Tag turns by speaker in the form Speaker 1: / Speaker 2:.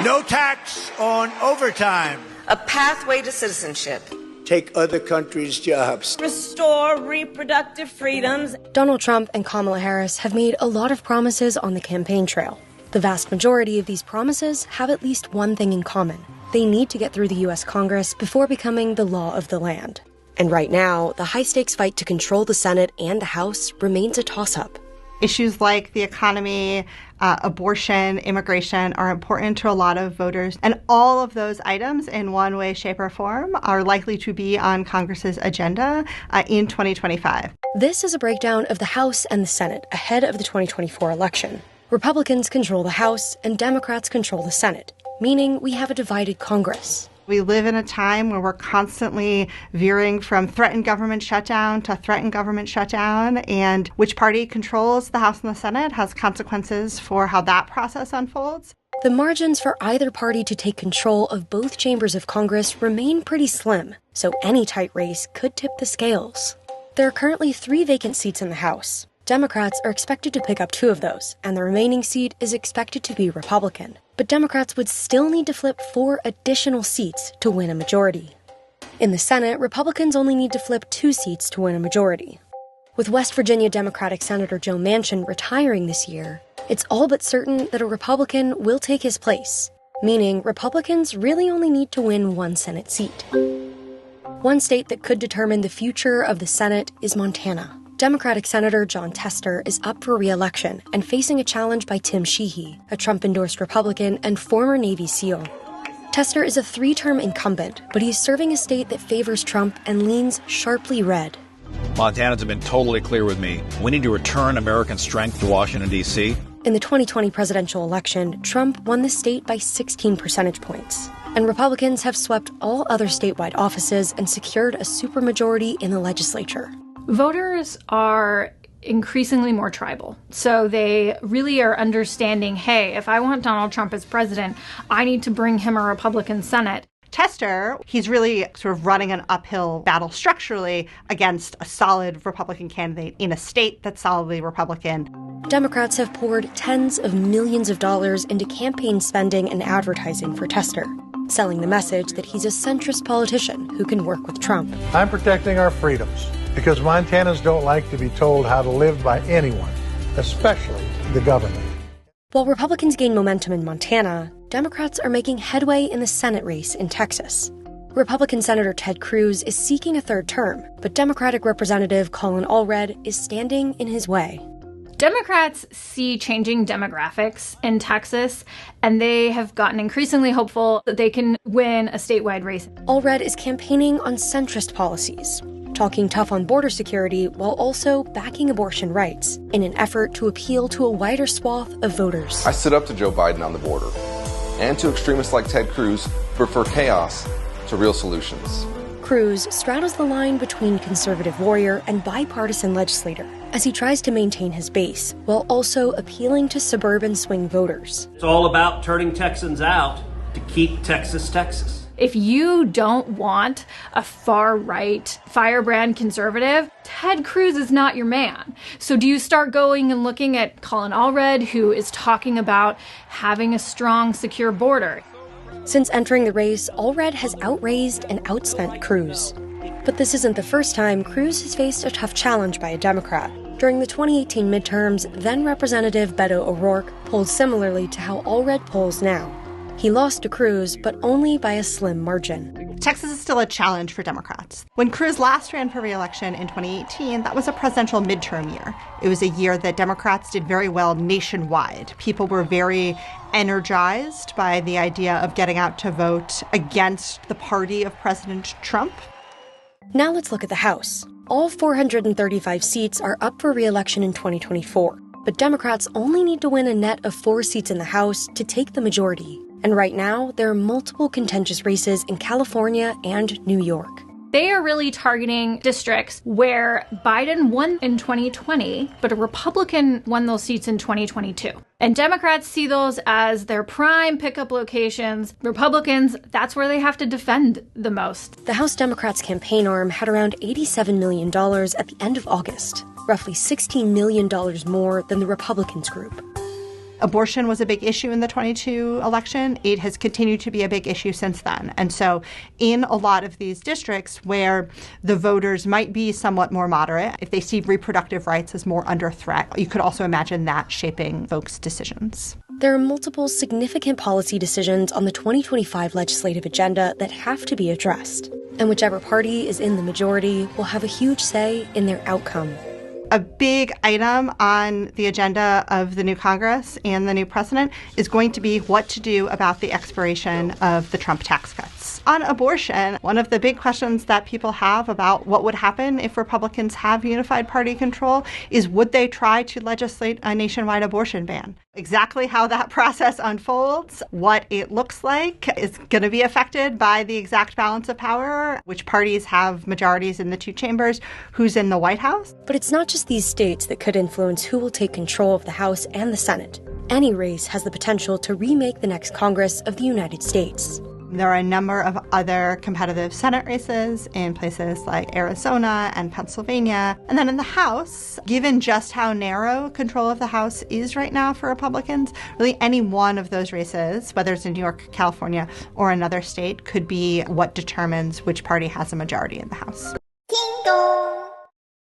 Speaker 1: No tax on overtime.
Speaker 2: A pathway to citizenship.
Speaker 1: Take other countries' jobs.
Speaker 3: Restore reproductive freedoms.
Speaker 4: Donald Trump and Kamala Harris have made a lot of promises on the campaign trail. The vast majority of these promises have at least one thing in common. They need to get through the U.S. Congress before becoming the law of the land. And right now, the high-stakes fight to control the Senate and the House remains a toss-up.
Speaker 5: Issues like the economy, abortion, immigration are important to a lot of voters. And all of those items in one way, shape, or form are likely to be on Congress's agenda in 2025.
Speaker 4: This is a breakdown of the House and the Senate ahead of the 2024 election. Republicans control the House and Democrats control the Senate, meaning we have a divided Congress.
Speaker 5: We live in a time where we're constantly veering from threatened government shutdown to threatened government shutdown, and which party controls the House and the Senate has consequences for how that process unfolds.
Speaker 4: The margins for either party to take control of both chambers of Congress remain pretty slim, so any tight race could tip the scales. There are currently 3 vacant seats in the House. Democrats are expected to pick up 2 of those, and the remaining seat is expected to be Republican. But Democrats would still need to flip 4 additional seats to win a majority. In the Senate, Republicans only need to flip 2 seats to win a majority. With West Virginia Democratic Senator Joe Manchin retiring this year, it's all but certain that a Republican will take his place, meaning Republicans really only need to win 1 Senate seat. One state that could determine the future of the Senate is Montana. Democratic Senator Jon Tester is up for re-election and facing a challenge by Tim Sheehy, a Trump-endorsed Republican and former Navy SEAL. Tester is a 3-term incumbent, but he's serving a state that favors Trump and leans sharply red.
Speaker 6: Montanans have been totally clear with me. We need to return American strength to Washington, D.C.
Speaker 4: In the 2020 presidential election, Trump won the state by 16 percentage points. And Republicans have swept all other statewide offices and secured a supermajority in the legislature.
Speaker 7: Voters are increasingly more tribal. So they really are understanding, hey, if I want Donald Trump as president, I need to bring him a Republican Senate.
Speaker 5: Tester, he's really sort of running an uphill battle structurally against a solid Republican candidate in a state that's solidly Republican.
Speaker 4: Democrats have poured tens of millions of dollars into campaign spending and advertising for Tester, selling the message that he's a centrist politician who can work with Trump.
Speaker 8: I'm protecting our freedoms because Montanans don't like to be told how to live by anyone, especially the government.
Speaker 4: While Republicans gain momentum in Montana, Democrats are making headway in the Senate race in Texas. Republican Senator Ted Cruz is seeking a 3rd term, but Democratic Representative Colin Allred is standing in his way.
Speaker 7: Democrats see changing demographics in Texas, and they have gotten increasingly hopeful that they can win a statewide race.
Speaker 4: Allred is campaigning on centrist policies, talking tough on border security while also backing abortion rights in an effort to appeal to a wider swath of voters.
Speaker 9: I stood up to Joe Biden on the border and to extremists like Ted Cruz who prefer chaos to real solutions.
Speaker 4: Cruz straddles the line between conservative warrior and bipartisan legislator as he tries to maintain his base while also appealing to suburban swing voters.
Speaker 10: It's all about turning Texans out to keep Texas, Texas.
Speaker 7: If you don't want a far-right, firebrand conservative, Ted Cruz is not your man. So do you start going and looking at Colin Allred, who is talking about having a strong, secure border?
Speaker 4: Since entering the race, Allred has outraised and outspent Cruz. But this isn't the first time Cruz has faced a tough challenge by a Democrat. During the 2018 midterms, then-Representative Beto O'Rourke polled similarly to how Allred polls now. He lost to Cruz, but only by a slim margin.
Speaker 5: Texas is still a challenge for Democrats. When Cruz last ran for re-election in 2018, that was a presidential midterm year. It was a year that Democrats did very well nationwide. People were very energized by the idea of getting out to vote against the party of President Trump.
Speaker 4: Now let's look at the House. All 435 seats are up for re-election in 2024, but Democrats only need to win a net of 4 seats in the House to take the majority. And right now, there are multiple contentious races in California and New York.
Speaker 7: They are really targeting districts where Biden won in 2020, but a Republican won those seats in 2022. And Democrats see those as their prime pickup locations. Republicans, that's where they have to defend the most.
Speaker 4: The House Democrats' campaign arm had around $87 million at the end of August, roughly $16 million more than the Republicans group.
Speaker 5: Abortion was a big issue in the 22 election. It has continued to be a big issue since then. And so in a lot of these districts where the voters might be somewhat more moderate, if they see reproductive rights as more under threat, you could also imagine that shaping folks' decisions.
Speaker 4: There are multiple significant policy decisions on the 2025 legislative agenda that have to be addressed, and whichever party is in the majority will have a huge say in their outcome.
Speaker 5: A big item on the agenda of the new Congress and the new president is going to be what to do about the expiration of the Trump tax cuts. On abortion, one of the big questions that people have about what would happen if Republicans have unified party control is, would they try to legislate a nationwide abortion ban? Exactly how that process unfolds, what it looks like, is going to be affected by the exact balance of power, which parties have majorities in the two chambers, who's in the White House.
Speaker 4: But it's not just these states that could influence who will take control of the House and the Senate. Any race has the potential to remake the next Congress of the United States.
Speaker 5: There are a number of other competitive Senate races in places like Arizona and Pennsylvania. And then in the House, given just how narrow control of the House is right now for Republicans, really any one of those races, whether it's in New York, California, or another state, could be what determines which party has a majority in the House.